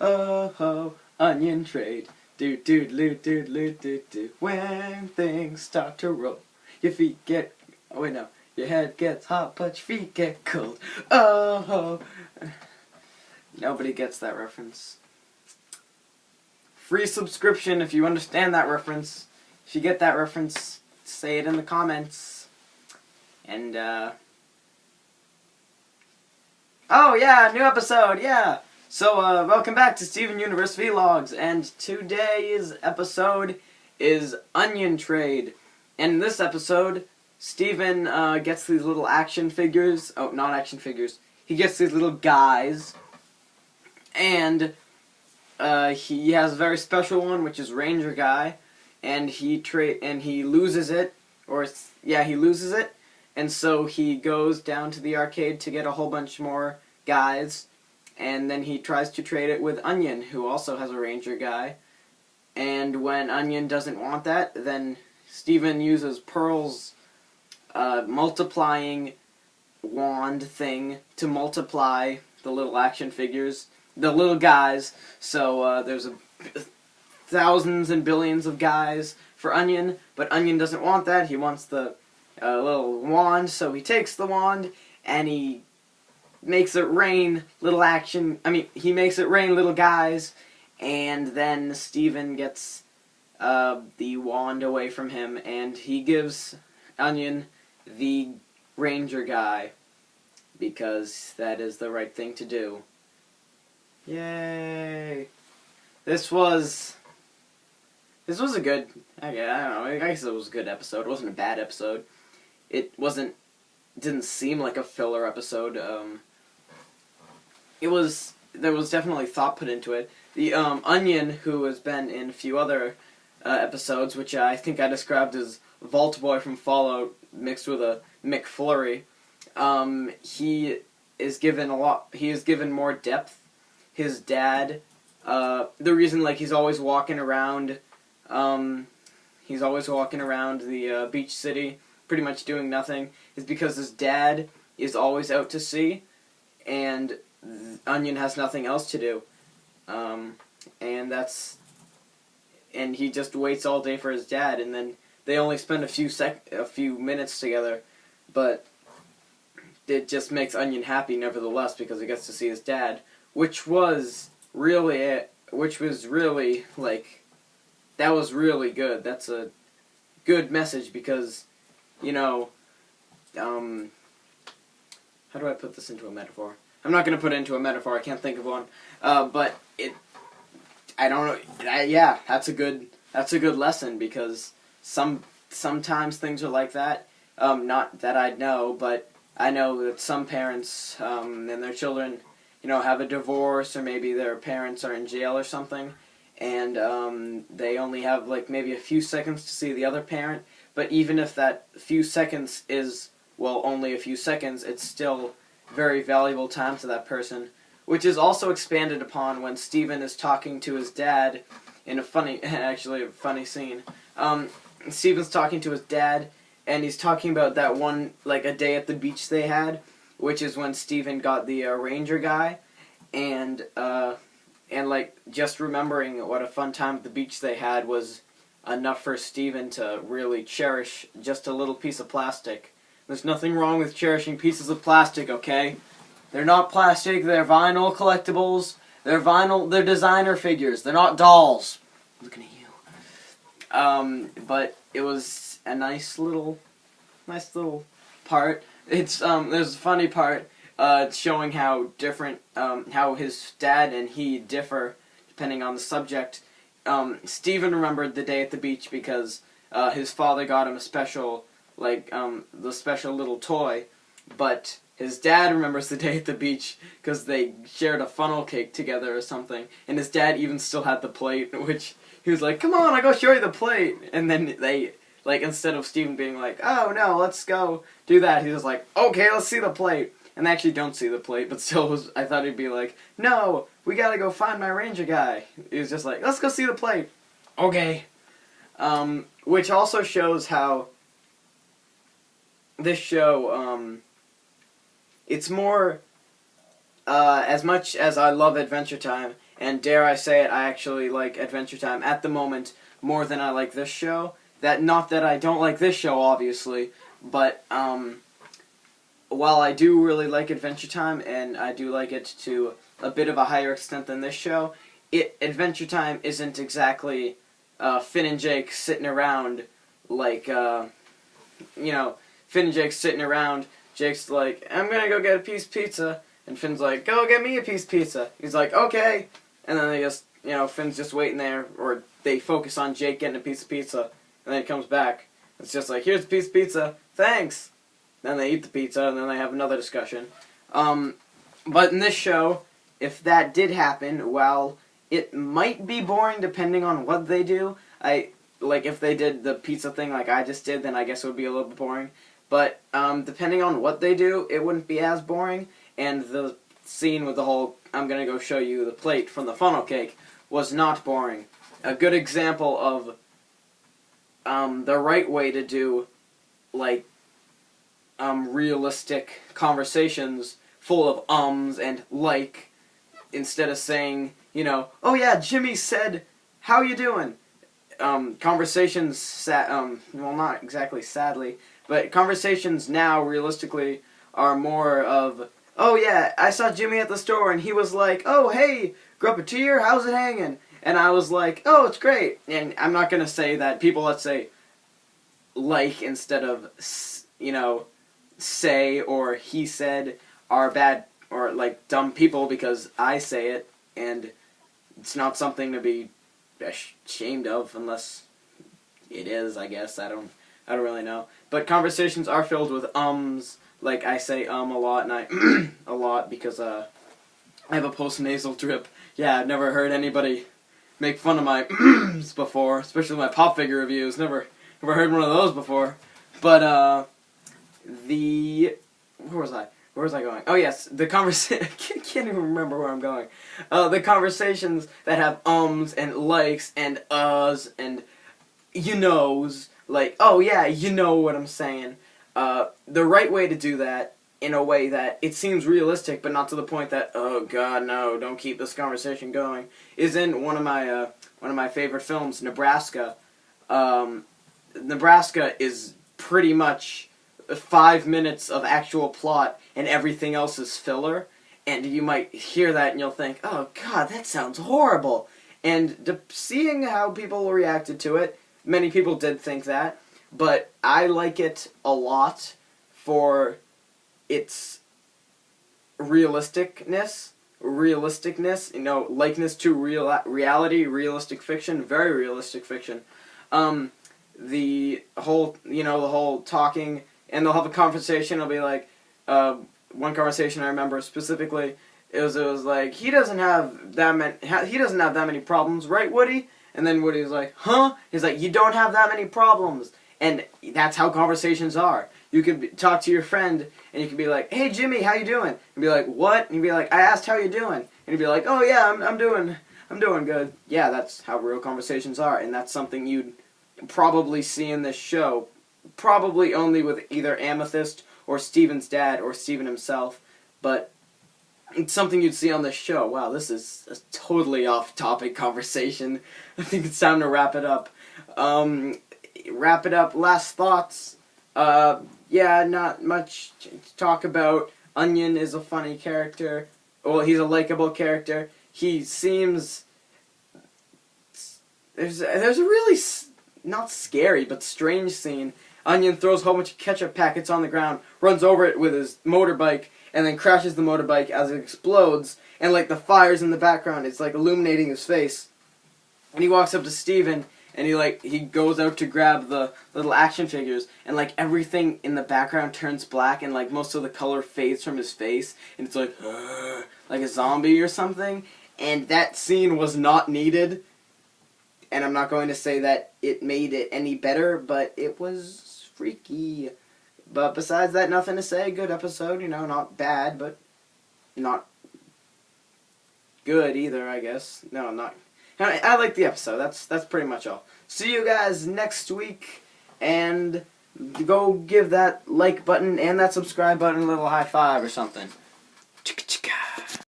Oh ho, onion trade. Do do do do do do do. When things start to roll, your feet get. Oh wait, no. Your head gets hot, but your feet get cold. Oh ho. Nobody gets that reference. Free subscription if you understand that reference. If you get that reference, say it in the comments. And oh yeah, new episode, yeah. So welcome back to Steven Universe Vlogs, and today's episode is Onion Trade. And in this episode, Steven gets these little action figures. Oh, not action figures. He gets these little guys, and he has a very special one, which is Ranger Guy, and he loses it, he loses it, and so he goes down to the arcade to get a whole bunch more guys, and then he tries to trade it with Onion, who also has a Ranger Guy, and when Onion doesn't want that, then Steven uses Pearl's multiplying wand thing to multiply the little action figures, the little guys, so there's thousands and billions of guys for Onion, but Onion doesn't want that. He wants the little wand, so he takes the wand and he makes it rain he makes it rain little guys, and then Steven gets the wand away from him, and he gives Onion the Ranger Guy, because that is the right thing to do. Yay! This was a good, I don't know, I guess it was a good episode. It wasn't a bad episode. It didn't seem like a filler episode. There was definitely thought put into it. The Onion, who has been in a few other episodes, which I think I described as Vault Boy from Fallout mixed with a McFlurry, he is given more depth. His dad, the reason he's always walking around the beach city, pretty much doing nothing, is because his dad is always out to sea, and Onion has nothing else to do, and he just waits all day for his dad, and then they only spend a few minutes together, but it just makes Onion happy nevertheless because he gets to see his dad, which was really that was really good. That's a good message because, how do I put this into a metaphor? I'm not going to put it into a metaphor, I can't think of one, but I don't know, yeah, that's a good lesson, because sometimes things are like that, not that I know, but I know that some parents, and their children, have a divorce, or maybe their parents are in jail or something, and they only have maybe a few seconds to see the other parent, but even if that few seconds is, only a few seconds, it's still very valuable time to that person, which is also expanded upon when Steven is talking to his dad in a funny scene. Steven's talking to his dad, and he's talking about that one, a day at the beach they had, which is when Steven got the Ranger Guy, and just remembering what a fun time at the beach they had was enough for Steven to really cherish just a little piece of plastic. There's nothing wrong with cherishing pieces of plastic, okay? They're not plastic, they're vinyl collectibles, they're designer figures, they're not dolls. I'm looking at you. But it was a nice little part. There's a funny part, showing how different, how his dad and he differ depending on the subject. Steven remembered the day at the beach because, his father got him a special, the special little toy, but his dad remembers the day at the beach because they shared a funnel cake together or something, and his dad even still had the plate, which he was like, "Come on, I go show you the plate," and then they, instead of Steven being like, "Oh no, let's go do that," he was like, "Okay, let's see the plate," and they actually don't see the plate, but still I thought he'd be like, "No, we gotta go find my Ranger Guy." He was just like, "Let's go see the plate." Okay. Which also shows how this show, it's more, as much as I love Adventure Time, and dare I say it, I actually like Adventure Time at the moment more than I like this show. Not that I don't like this show, obviously, but while I do really like Adventure Time, and I do like it to a bit of a higher extent than this show, Adventure Time isn't exactly Finn and Jake sitting around like, Finn and Jake sitting around. Jake's like, I'm gonna go get a piece of pizza. And Finn's like, go get me a piece of pizza. He's like, okay. And then they just, Finn's just waiting there, or they focus on Jake getting a piece of pizza. And then he comes back. It's just like, here's a piece of pizza. Thanks. Then they eat the pizza, and then they have another discussion. But in this show, if that did happen, well, it might be boring depending on what they do. If they did the pizza thing like I just did, then I guess it would be a little bit boring. But depending on what they do, it wouldn't be as boring. And the scene with the whole, I'm going to go show you the plate from the funnel cake, was not boring. A good example of the right way to do, realistic conversations full of ums and instead of saying, oh yeah, Jimmy said, how you doing? Conversations, well, not exactly sadly, but conversations now, realistically, are more of, oh yeah, I saw Jimmy at the store and he was like, oh hey, grew up a 2-year, how's it hanging? And I was like, oh, it's great. And I'm not going to say that people that say instead of, say or he said are bad or dumb people because I say it, and it's not something to be ashamed of unless it is, I guess. I don't really know. But conversations are filled with ums. Like I say a lot, and I a lot because I have a post-nasal drip. Yeah, I've never heard anybody make fun of my before, especially my pop figure reviews. Never heard one of those before. But where was I? Where was I going? Oh yes, the conversation. I can't even remember where I'm going. The conversations that have ums and likes and uhs and like, oh yeah, you know what I'm saying. The right way to do that in a way that it seems realistic, but not to the point that, oh god, no, don't keep this conversation going, is in one of my favorite films, Nebraska. Nebraska is pretty much 5 minutes of actual plot, and everything else is filler. And you might hear that and you'll think, oh god, that sounds horrible. And seeing how people reacted to it, many people did think that, but I like it a lot for its realisticness, likeness to reality, realistic fiction, very realistic fiction. The whole talking, and they'll have a conversation. It'll be like, one conversation I remember specifically. It was like, he doesn't have that many problems, right, Woody? And then Woody was like, huh? He's like, you don't have that many problems. And that's how conversations are. You could talk to your friend, and you could be like, hey, Jimmy, how you doing? And be like, what? And you'd be like, I asked how you doing. And you'd be like, oh, yeah, I'm doing good. Yeah, that's how real conversations are, and that's something you'd probably see in this show. Probably only with either Amethyst or Steven's dad or Steven himself, but it's something you'd see on this show. Wow, this is a totally off-topic conversation. I think it's time to wrap it up. Last thoughts. Yeah, not much to talk about. Onion is a funny character. Well, he's a likable character. He seems... There's a really not scary, but strange scene. Onion throws a whole bunch of ketchup packets on the ground, runs over it with his motorbike, and then crashes the motorbike as it explodes, and the fires in the background, it's illuminating his face. And he walks up to Steven, and he goes out to grab the little action figures, and everything in the background turns black, and most of the color fades from his face, and it's like a zombie or something. And that scene was not needed, and I'm not going to say that it made it any better, but it was freaky. But besides that, nothing to say. Good episode, not bad, but not good either, I guess. No, not... I like the episode. That's pretty much all. See you guys next week, and go give that like button and that subscribe button a little high five or something.